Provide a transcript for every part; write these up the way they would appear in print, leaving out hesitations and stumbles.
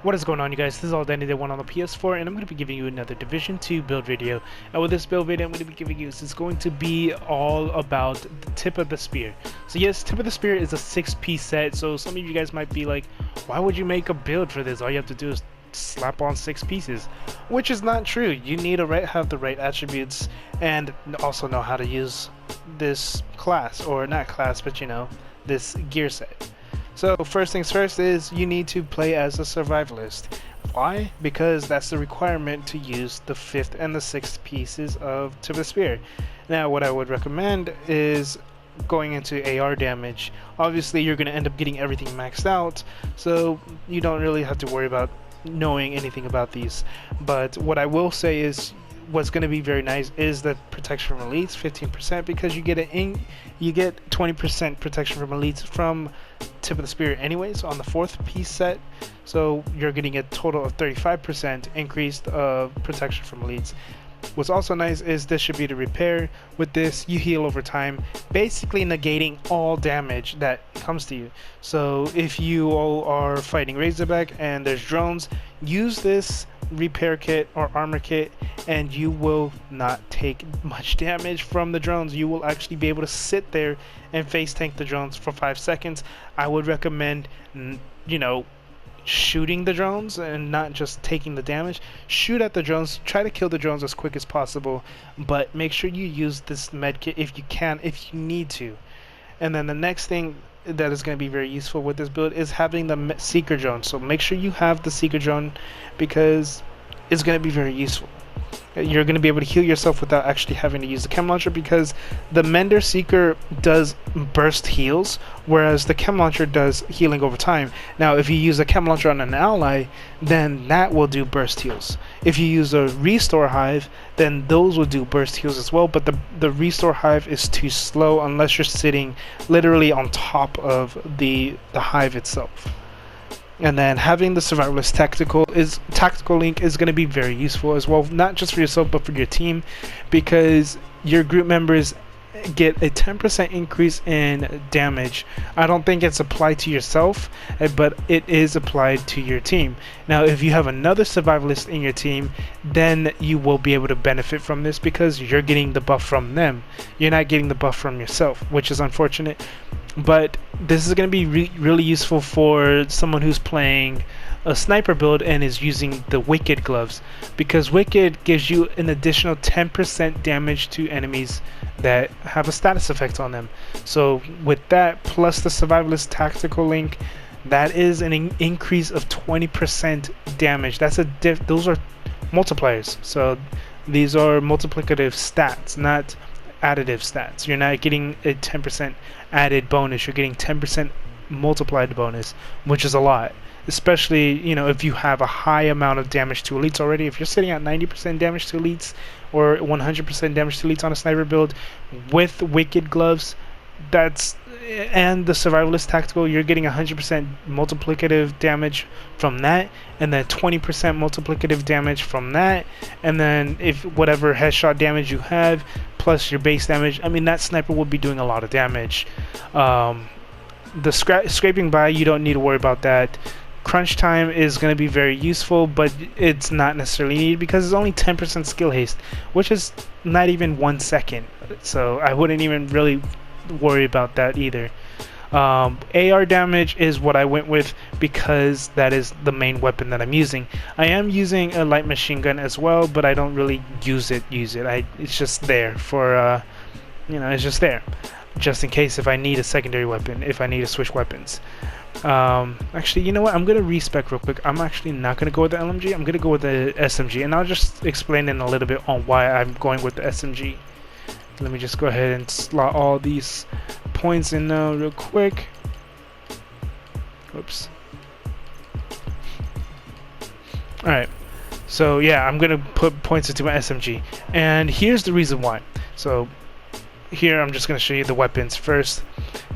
What is going on, you guys? This is All Danny Day 1 on the PS4, and I'm going to be giving you another Division 2 build video. And with this build video I'm going to be giving you is going to be all about the tip of the spear. So yes, tip of the spear is a 6-piece set, so some of you guys might be like, why would you make a build for this? All you have to do is slap on 6 pieces, which is not true. You need to have the right attributes and also know how to use this class, or not class, but you know, this gear set. So first things first is you need to play as a survivalist. Why? Because that's the requirement to use the 5th and the 6th pieces of Tip of the Spear. Now what I would recommend is going into AR damage. Obviously you're going to end up getting everything maxed out, so you don't really have to worry about knowing anything about these. But what I will say is what's going to be very nice is the protection from elites, 15%, because you get 20% protection from elites from Tip of the Spear anyways on the 4th piece set, so you're getting a total of 35% increased protection from elites. What's also nice is distributed repair. With this you heal over time, basically negating all damage that comes to you. So if you all are fighting Razorback and there's drones, use this repair kit or armor kit and you will not take much damage from the drones. You will actually be able to sit there and face tank the drones for 5 seconds. I would recommend, you know, shooting the drones and not just taking the damage. Shoot at the drones, try to kill the drones as quick as possible, but make sure you use this med kit if you can, if you need to. And then the next thing that is going to be very useful with this build is having the seeker drone. So make sure you have the seeker drone because it's going to be very useful. You're going to be able to heal yourself without actually having to use the chem launcher, because the Mender Seeker does burst heals, whereas the chem launcher does healing over time. Now if you use a chem launcher on an ally, then that will do burst heals. If you use a restore hive, then those will do burst heals as well, but the restore hive is too slow unless you're sitting literally on top of the hive itself. And then having the survivalist tactical link is going to be very useful as well, not just for yourself but for your team, because your group members get a 10% increase in damage. I don't think it's applied to yourself, but it is applied to your team. Now if you have another survivalist in your team, then you will be able to benefit from this because you're getting the buff from them. You're not getting the buff from yourself, which is unfortunate. But this is going to be really useful for someone who's playing a sniper build and is using the Wicked gloves, because Wicked gives you an additional 10% damage to enemies that have a status effect on them. So with that plus the survivalist tactical link, that is an increase of 20% damage. That's those are multipliers. So these are multiplicative stats, not additive stats. You're not getting a 10% added bonus, you're getting 10% multiplied bonus, which is a lot, especially, you know, if you have a high amount of damage to elites already. If you're sitting at 90% damage to elites or 100% damage to elites on a sniper build with Wicked gloves, and the survivalist tactical, you're getting 100% multiplicative damage from that, and then 20% multiplicative damage from that, and then if whatever headshot damage you have plus your base damage, I mean, that sniper will be doing a lot of damage. The scraping by, you don't need to worry about that. Crunch time is going to be very useful, but it's not necessarily needed because it's only 10% skill haste, which is not even 1 second, so I wouldn't even really worry about that either. AR damage is what I went with because that is the main weapon that I'm using. I am using a light machine gun as well, but I don't really use it. It's just there for you know, it's just there just in case if I need a secondary weapon, if I need to switch weapons. Actually, you know what, I'm gonna respec real quick. I'm actually not gonna go with the LMG, I'm gonna go with the SMG, and I'll just explain in a little bit on why I'm going with the SMG. Let me just go ahead and slot all these points in now real quick. Oops. Alright, so yeah, I'm gonna put points into my SMG, and here's the reason why. So here I'm just gonna show you the weapons first.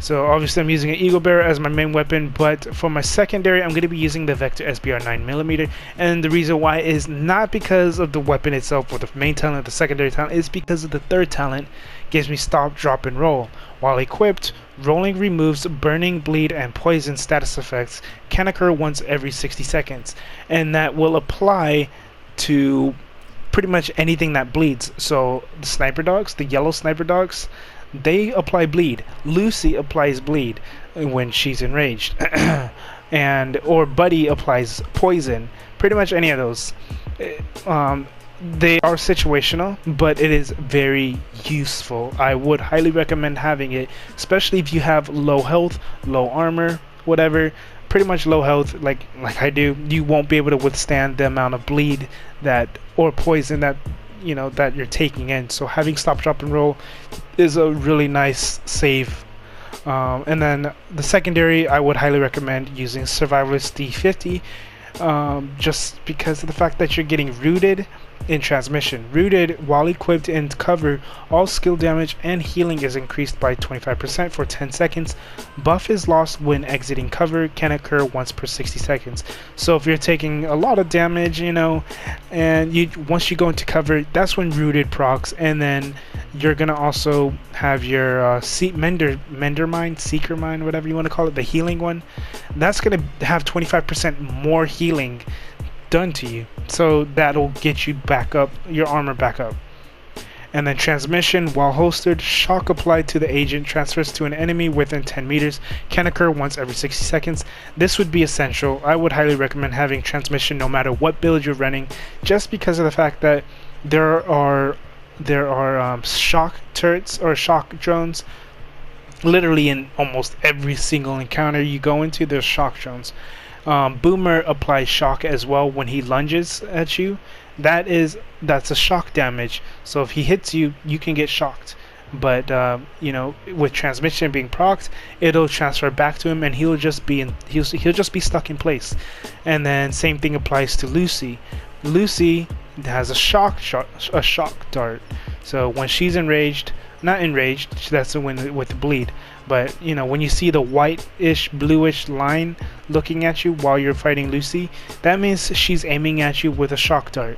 So obviously I'm using an Eagle Bearer as my main weapon, but for my secondary I'm going to be using the Vector SBR 9mm, and the reason why is not because of the weapon itself or the main talent, the secondary talent, is because of the third talent gives me stop, drop, and roll. While equipped, rolling removes burning, bleed, and poison status effects can occur once every 60 seconds, and that will apply to pretty much anything that bleeds. So the sniper dogs, the yellow sniper dogs, they apply bleed. Lucy applies bleed when she's enraged. And or Buddy applies poison. Pretty much any of those. They are situational, but it is very useful. I would highly recommend having it, especially if you have low health, low armor, whatever. Pretty much low health, like I do, you won't be able to withstand the amount of bleed that or poison that that you're taking in. So having stop, drop, and roll is a really nice save. And then the secondary, I would highly recommend using Survivalist D50, just because of the fact that you're getting rooted in transmission. Rooted, while equipped in cover, all skill damage and healing is increased by 25% for 10 seconds. Buff is lost when exiting cover, can occur once per 60 seconds. So if you're taking a lot of damage, and once you go into cover, that's when rooted procs, and then you're gonna also have your Mender Mine, Seeker Mine, whatever you want to call it, the healing one. That's gonna have 25% more healing done to you, so that'll get you back up, your armor back up. And then transmission, while holstered, shock applied to the agent transfers to an enemy within 10 meters, can occur once every 60 seconds. This would be essential. I would highly recommend having transmission no matter what build you're running, just because of the fact that there are shock turrets or shock drones. Literally in almost every single encounter you go into, there's shock drones. Boomer applies shock as well when he lunges at you. That's a shock damage. So if he hits you, you can get shocked. But with transmission being procced, it'll transfer back to him, and he'll just be stuck in place. And then same thing applies to Lucy. Lucy has a shock dart. So when she's not enraged, that's the one with the bleed. But when you see the whitish, bluish line looking at you while you're fighting Lucy, that means she's aiming at you with a shock dart.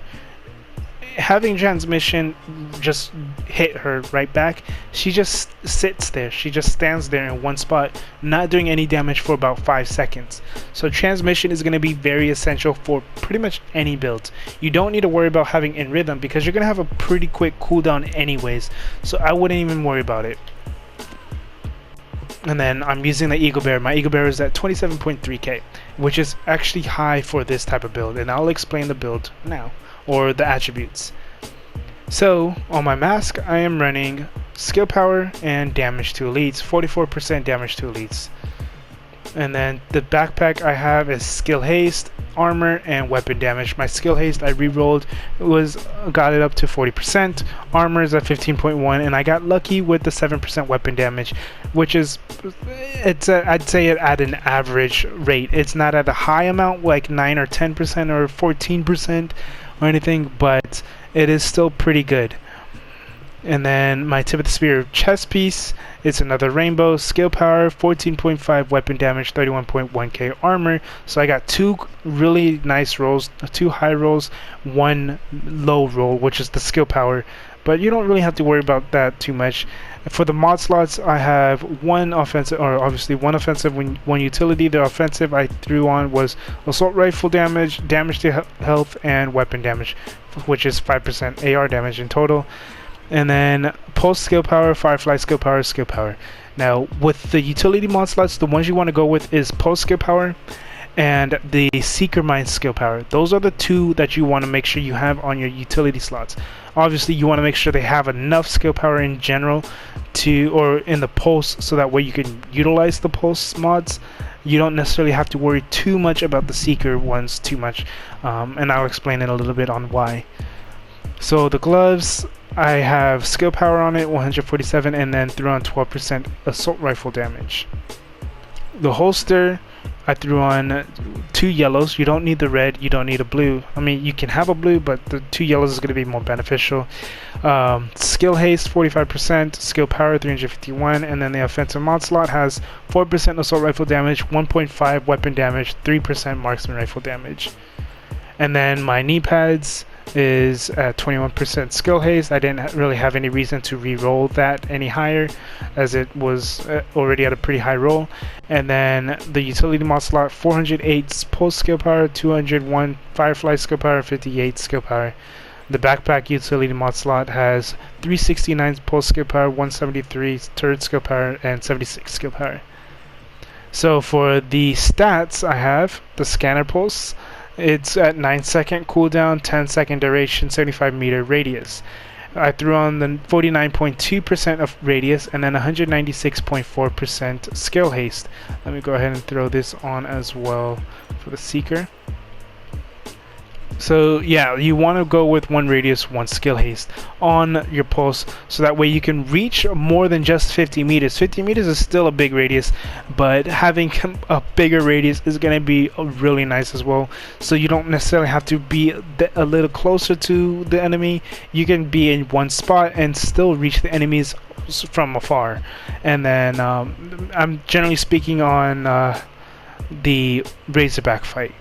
Having transmission just hit her right back. She just sits there. She just stands there in one spot, not doing any damage for about 5 seconds. So transmission is going to be very essential for pretty much any build. You don't need to worry about having in rhythm, because you're going to have a pretty quick cooldown anyways. So I wouldn't even worry about it. And then I'm using the Eagle Bearer. My Eagle Bearer is at 27.3k, which is actually high for this type of build, and I'll explain the build now, or the attributes. So on my mask, I am running skill power and damage to elites, 44% damage to elites. And then the backpack I have is skill haste, armor, and weapon damage. My skill haste I re-rolled, got it up to 40%. Armor is at 15.1, and I got lucky with the 7% weapon damage, which is I'd say it at an average rate. It's not at a high amount like 9 or 10% or 14% or anything, but it is still pretty good. And then my tip of the spear chest piece, it's another rainbow, skill power, 14.5 weapon damage, 31.1k armor. So I got 2 really nice rolls, 2 high rolls, 1 low roll, which is the skill power. But you don't really have to worry about that too much. For the mod slots, I have 1 offensive, or obviously 1 offensive, 1 utility. The offensive I threw on was assault rifle damage, damage to health, and weapon damage, which is 5% AR damage in total. And then pulse skill power, firefly skill power, skill power. Now with the utility mod slots, the ones you want to go with is pulse skill power and the seeker mine skill power. Those are the 2 that you want to make sure you have on your utility slots. Obviously you want to make sure they have enough skill power in general or in the pulse, so that way you can utilize the pulse mods. You don't necessarily have to worry too much about the seeker ones too much, and I'll explain in a little bit on why. So the gloves, I have skill power on it, 147, and then threw on 12% assault rifle damage. The holster, I threw on 2 yellows. You don't need the red, you don't need a blue. I mean, you can have a blue, but the 2 yellows is going to be more beneficial. Skill haste 45%, skill power 351, and then the offensive mod slot has 4% assault rifle damage, 1.5 weapon damage, 3% marksman rifle damage. And then my knee pads is at 21% skill haste. I didn't really have any reason to re-roll that any higher, as it was already at a pretty high roll. And then the utility mod slot, 408 pulse skill power, 201 firefly skill power, 58 skill power. The backpack utility mod slot has 369 pulse skill power, 173 turret skill power, and 76 skill power. So for the stats, I have the scanner pulse. It's at 9-second cooldown, 10-second duration, 75-meter radius. I threw on the 49.2% of radius and then 196.4% skill haste. Let me go ahead and throw this on as well for the seeker. So yeah, you want to go with 1 radius, 1 skill haste on your pulse, so that way you can reach more than just 50 meters. 50 meters is still a big radius, but having a bigger radius is going to be really nice as well. So you don't necessarily have to be a little closer to the enemy. You can be in one spot and still reach the enemies from afar. And then I'm generally speaking on the Razorback fight.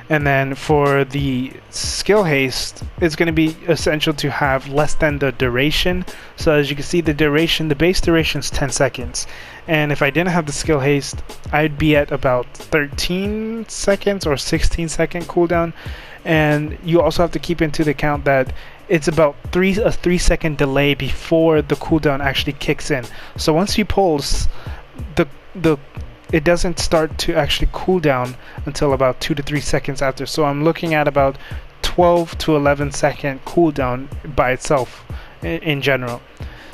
And then for the skill haste, it's going to be essential to have less than the duration. So as you can see, the duration, the base duration is 10 seconds. And if I didn't have the skill haste, I'd be at about 13 seconds or 16-second cooldown. And you also have to keep into the account that it's about a 3-second delay before the cooldown actually kicks in. So once you pulse, it doesn't start to actually cool down until about 2 to 3 seconds after. So I'm looking at about 12 to 11-second cooldown by itself in general.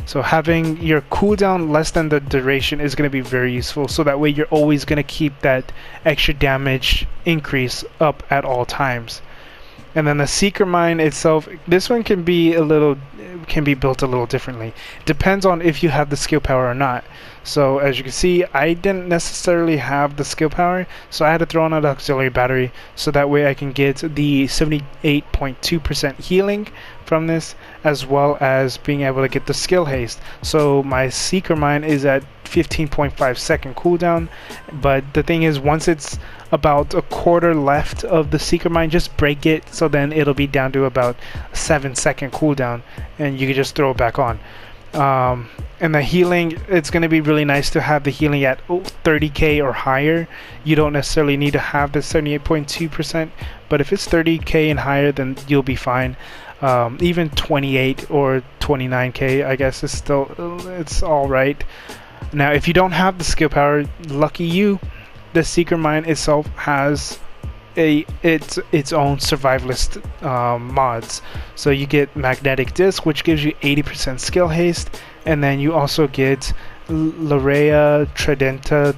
So having your cooldown less than the duration is going to be very useful. So that way you're always going to keep that extra damage increase up at all times. And then the Seeker Mine itself, this one can be built a little differently. Depends on if you have the skill power or not. So as you can see, I didn't necessarily have the skill power, so I had to throw on an auxiliary battery, so that way I can get the 78.2% healing from this, as well as being able to get the skill haste. So my Seeker Mine is at 15.5-second cooldown, but the thing is, once it's about a quarter left of the Seeker Mine, just break it, so then it'll be down to about a 7-second cooldown, and you can just throw it back on. And the healing, it's going to be really nice to have the healing at 30k or higher. You don't necessarily need to have the 78.2%, but if it's 30k and higher, then you'll be fine. Even 28 or 29k, I guess, is still, it's all right. Now, if you don't have the skill power, lucky you, the Seeker Mine itself has its own survivalist mods. So you get Magnetic Disc, which gives you 80% skill haste, and then you also get Larea Tridenta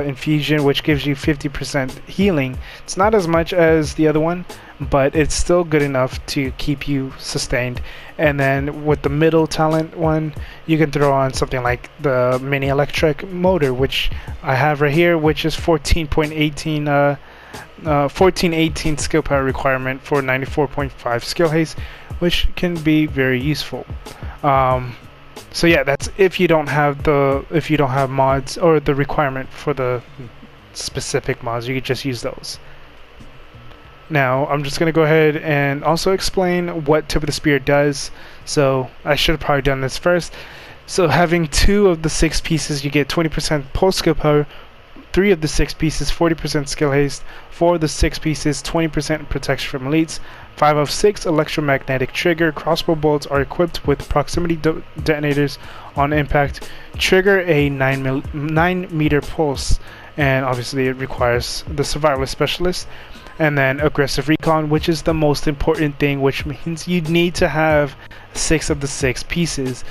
Infusion, which gives you 50% healing. It's not as much as the other one, but it's still good enough to keep you sustained. And then with the middle talent one, you can throw on something like the Mini Electric Motor, which I have right here, which is 1418 skill power requirement for 94.5 skill haste, which can be very useful. So yeah, that's if you don't have mods or the requirement for the specific mods. You could just use those. Now I'm just gonna go ahead and also explain what Tip of the Spear does. So I should have probably done this first. So having 2 of the 6 pieces, you get 20% pulse skill power. 3 of the 6 pieces, 40% skill haste. 4 of the 6 pieces, 20% protection from elites. 5 of 6 electromagnetic trigger. Crossbow bolts are equipped with proximity detonators on impact. Trigger a 9-meter pulse, and obviously it requires the survivalist specialist. And then aggressive recon, which is the most important thing, which means you need to have 6 of the 6 pieces.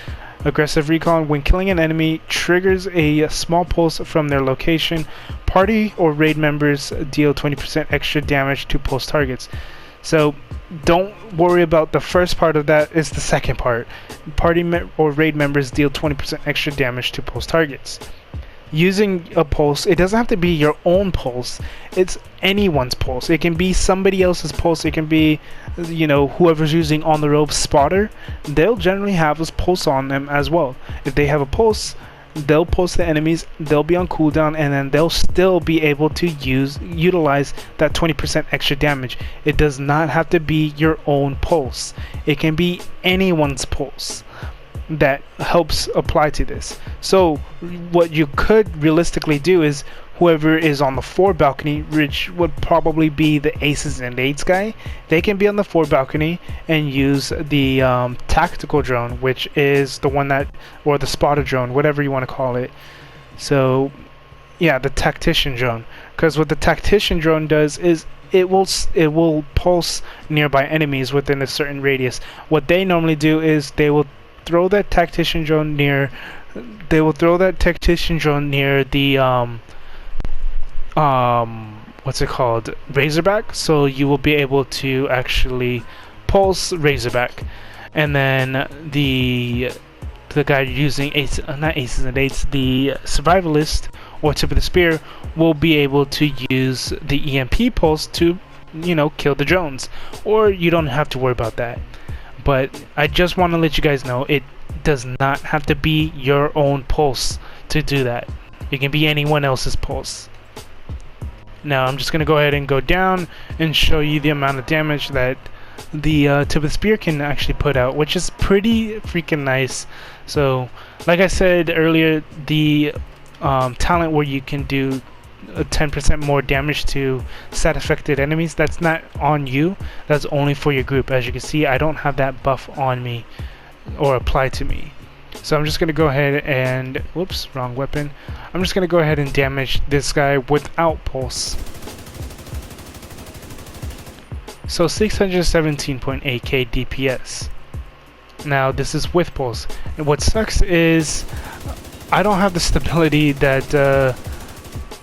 Aggressive recon, when killing an enemy, triggers a small pulse from their location. Party or raid members deal 20% extra damage to pulse targets. So don't worry about the first part of that, it's the second part. Party or raid members deal 20% extra damage to pulse targets. using a pulse, it doesn't have to be your own pulse. It's anyone's pulse. It can be somebody else's pulse. It can be, you know, whoever's using on the rope spotter. They'll generally have a pulse on them as well. If they have a pulse, they'll pulse the enemies. They'll be on cooldown, and then they'll still be able to utilize that 20% extra damage. It does not have to be your own pulse. It can be anyone's pulse that helps apply to this. So what you could realistically do is whoever is on the 4 balcony, which would probably be the aces and eights guy, they can be on the 4 balcony and use the tactical drone, which is the one that, or the spotter drone, whatever you want to call it. So yeah, the tactician drone, because what the tactician drone does is it will pulse nearby enemies within a certain radius. What they normally do is they will throw that tactician drone near the what's it called, Razorback, so you will be able to actually pulse Razorback, and then the guy using not aces and eights, the survivalist or tip of the spear will be able to use the EMP pulse to, you know, kill the drones, or you don't have to worry about that. But I just want to let you guys know it does not have to be your own pulse to do that. It can be anyone else's pulse. Now I'm just going to go ahead and go down and show you the amount of damage that the tip of the spear can actually put out, which is pretty freaking nice. So like I said earlier, the talent where you can do 10% more damage to stat affected enemies, that's not on you, that's only for your group. As you can see, I don't have that buff on me or applied to me, so I'm just gonna go ahead and whoops, wrong weapon. I'm just gonna go ahead and damage this guy without pulse. So 617.8k DPS. Now this is with pulse, and what sucks is I don't have the stability that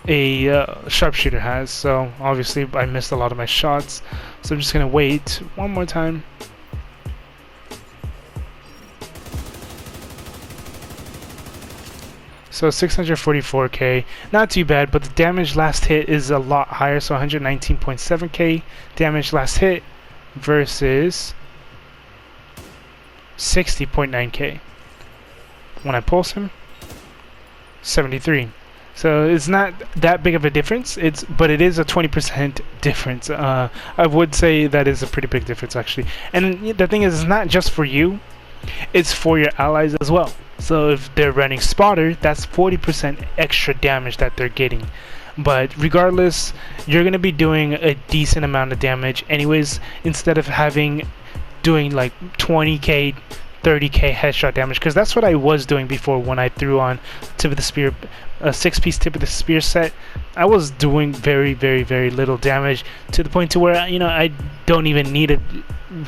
a sharpshooter has, so obviously I missed a lot of my shots, so I'm just gonna wait one more time. So 644k, not too bad, but the damage last hit is a lot higher, so 119.7k damage last hit versus 60.9k. When I pulse him, 73. So it's not that big of a difference, but it is a 20% difference. I would say that is a pretty big difference actually. And the thing is, it's not just for you, it's for your allies as well. So if they're running spotter, that's 40% extra damage that they're getting. But regardless, you're going to be doing a decent amount of damage anyways, instead of doing like 20k 30k headshot damage, because that's what I was doing before when I threw on tip of the spear, a 6-piece tip of the spear set. I was doing very little damage, to the point to where, you know, I don't even need to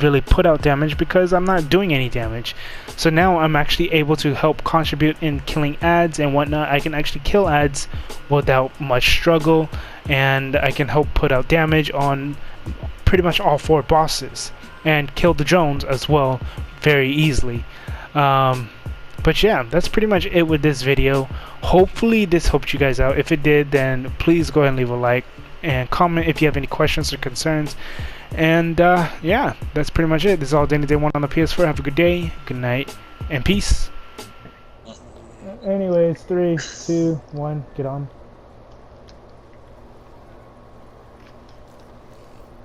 really put out damage because I'm not doing any damage. So now I'm actually able to help contribute in killing ads and whatnot. I can actually kill ads without much struggle, and I can help put out damage on pretty much all 4 bosses and kill the drones as well very easily. But yeah, that's pretty much it with this video. Hopefully this helped you guys out. If it did, then please go ahead and leave a like and comment if you have any questions or concerns. And yeah, that's pretty much it. This is all Danny Day 1 on the PS4. Have a good day, good night, and peace. Anyways, 3, 2, 1, get on.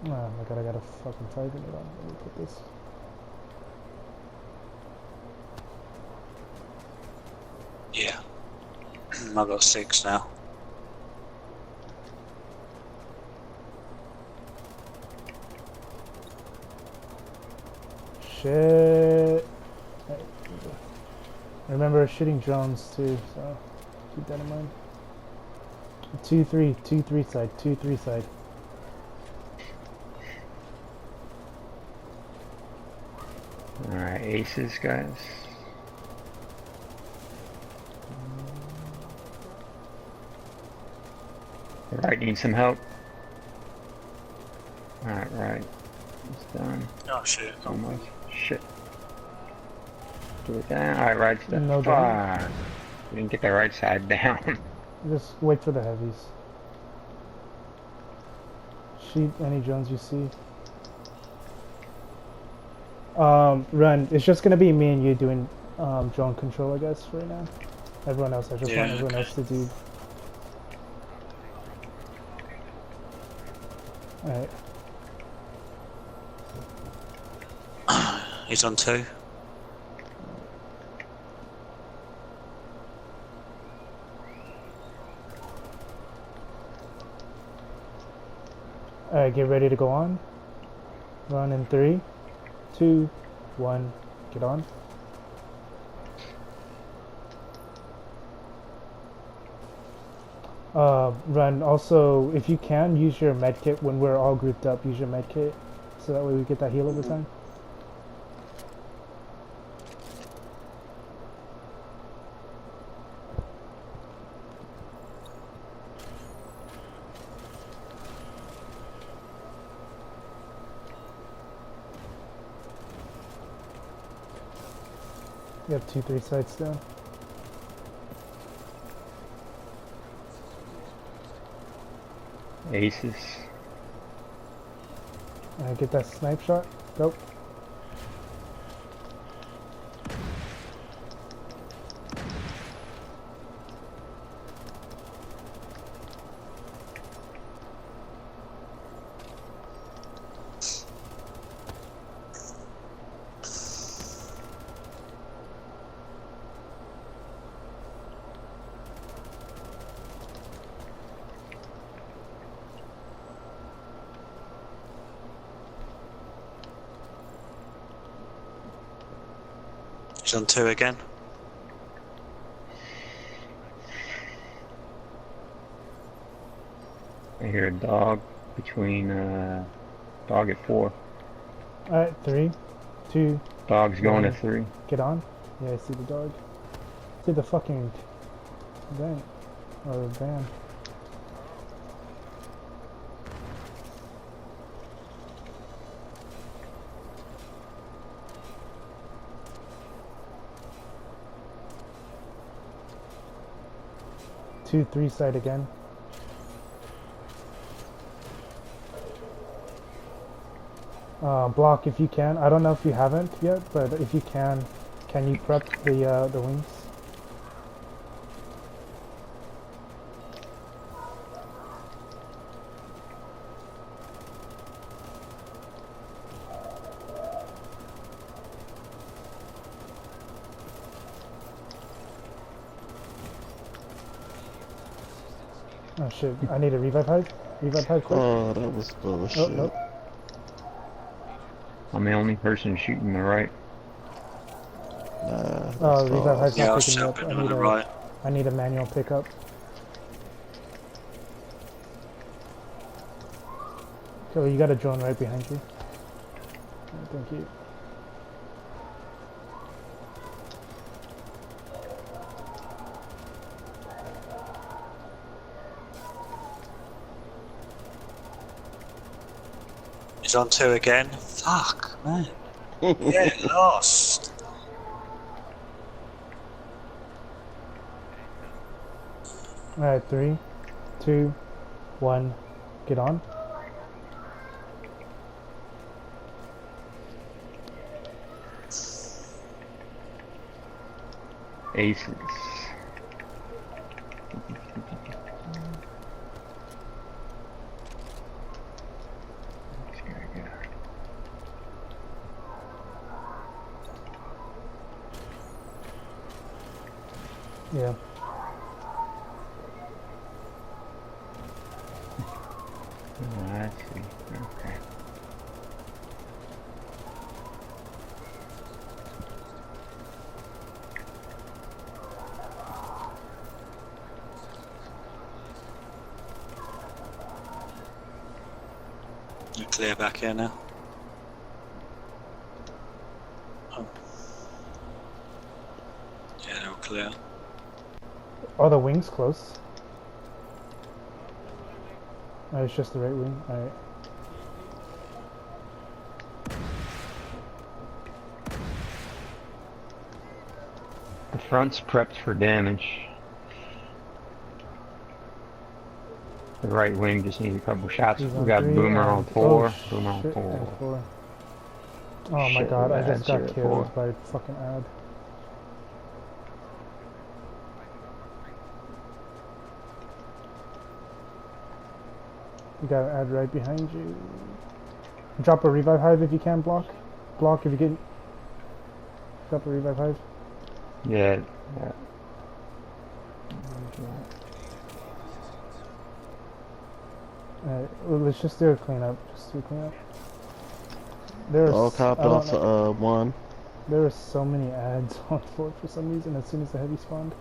Oh my god, I gotta fucking type it on. Let me put this. Yeah. I'll go 6 now. Shit. Remember shooting drones too, so keep that in mind. 2-3, 2-3 side, 2-3 side. Alright, aces, guys. Right, need some help. Alright, right. It's done. Oh shit. Almost. Shit. Do it down. Alright, right's done. No Fuck. We didn't get the right side down. Just wait for the heavies. Shoot any drones you see. Run. It's just gonna be me and you doing drone control, I guess, right now. Everyone else, I just want Yeah, everyone okay. else to do. Alright. He's on 2. Alright, get ready to go on. Run in 3, 2, 1, get on. Run. Also, if you can, use your med kit when we're all grouped up. Use your med kit, so that way we get that heal over time. You have 2, 3 sites down. Aces. Get that snipe shot. Go. He's on 2 again. I hear a dog between dog at 4. Alright, 3, 2, Dog's going to One. 3. get on. Yeah, I see the dog. See the fucking vent or van. Two, 3 side again. Block if you can. I don't know if you haven't yet, but if you can you prep the wings? Oh shit! I need a revive hive. Revive hive quick. Oh, that was bullshit. Oh nope. I'm the only person shooting the right. Nah, that's Oh, revive hive's false. Yeah, I not was picking me up. jumping on the right. I need a manual pickup. So you got a drone right behind you. Oh, thank you. He's on 2 again. Fuck, man. Get lost. Alright, 3, 2, 1, get on. Aces. Yeah. Oh, I see. Okay. You're clear back here now. Oh. Yeah, they're all clear. Are the wings close? Oh, it's just the right wing. Alright. The front's prepped for damage. The right wing just needs a couple shots. He's We on got 3 Boomer on and 4. oh Boomer on shit, 4. and 4. Oh my Shit, god, I bad just got shit at killed 4. by fucking ad. You got an ad right behind you. Drop a revive hive if you can, block. Block if you can. Drop a revive hive. Yeah. Alright, well, let's just do a cleanup. Just do a cleanup. There's, All copped I don't off know. 1. There were so many ads on Fort for some reason as soon as the heavy spawned.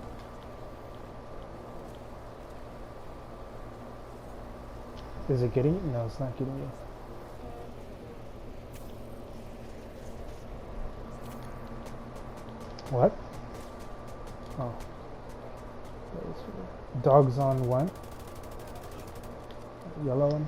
Is it getting you? No, it's not getting you. What? Oh. That was weird. Dogs on 1. Yellow one.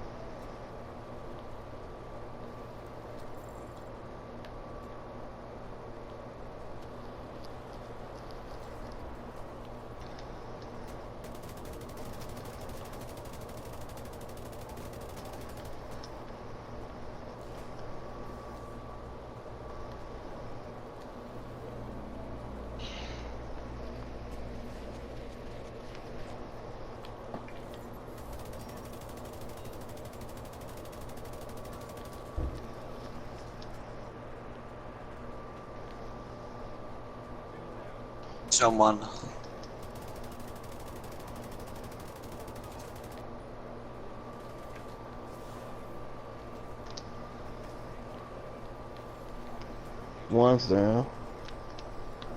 Someone. One's down.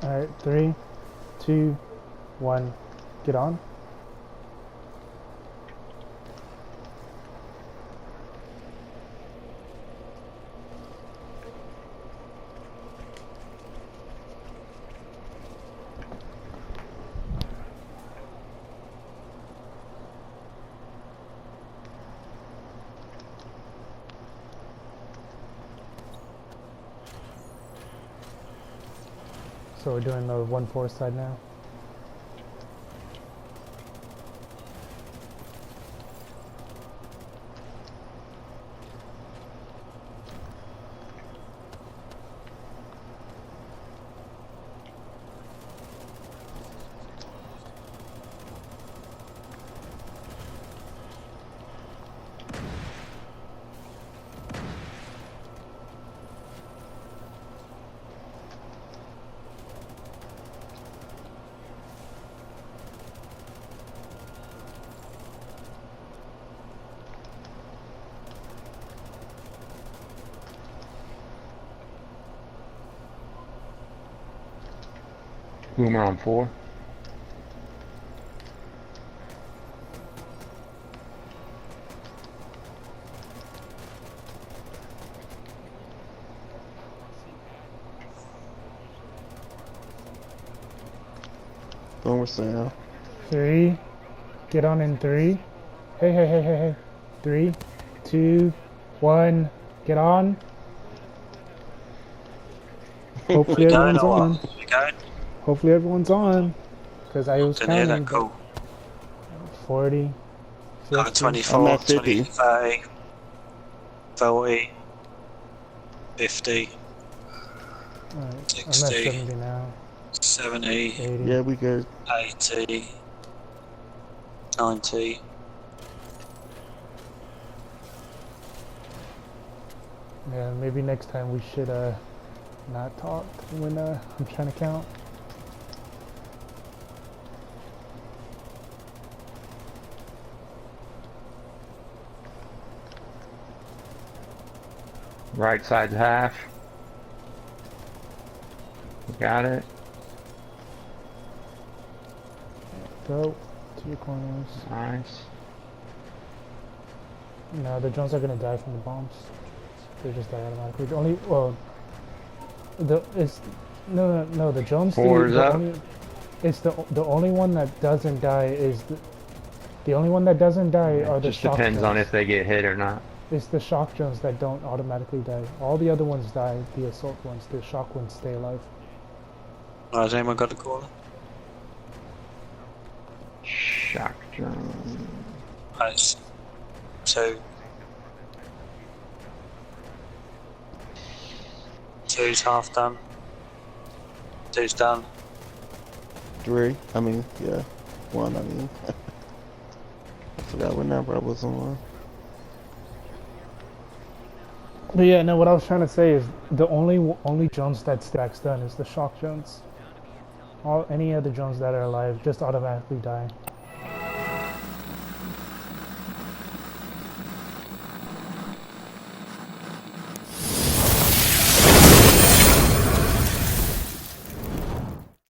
Alright, 3, 2, 1, get on. So we're doing the 1-4 side now. Boomer on 4. Boomer's down. 3, get on in 3. Hey. 3, 2, 1, get on. Hopefully We going everyone's or on. what? We going? Hopefully everyone's on. Because I was Didn't hear counting. that call. 40, 50. 24, I'm at 50. 20, 30, 40, 50, Alright, I'm at 60, 70 now. 70, 80. Yeah, we good. 80, 90. Yeah, maybe next time we should not talk when I'm trying to count. Right side's half. We got it. Go to your corners. Nice. No, the drones are gonna die from the bombs. They just die automatically. The only the drones. Four's up. It's the only one that doesn't die is the only one that doesn't die are the Just shock depends on drones. if they get hit or not. It's the shock drones that don't automatically die. All the other ones die. The assault ones, the shock ones stay alive. Has anyone got a caller? Shock drone. Nice. 2. 2's half done. 2's done. 3. I mean, yeah. 1, I mean. I forgot what number I was on. But yeah, no, what I was trying to say is the only Jones that stacks done is the shock Jones. Any other Jones that are alive just automatically die.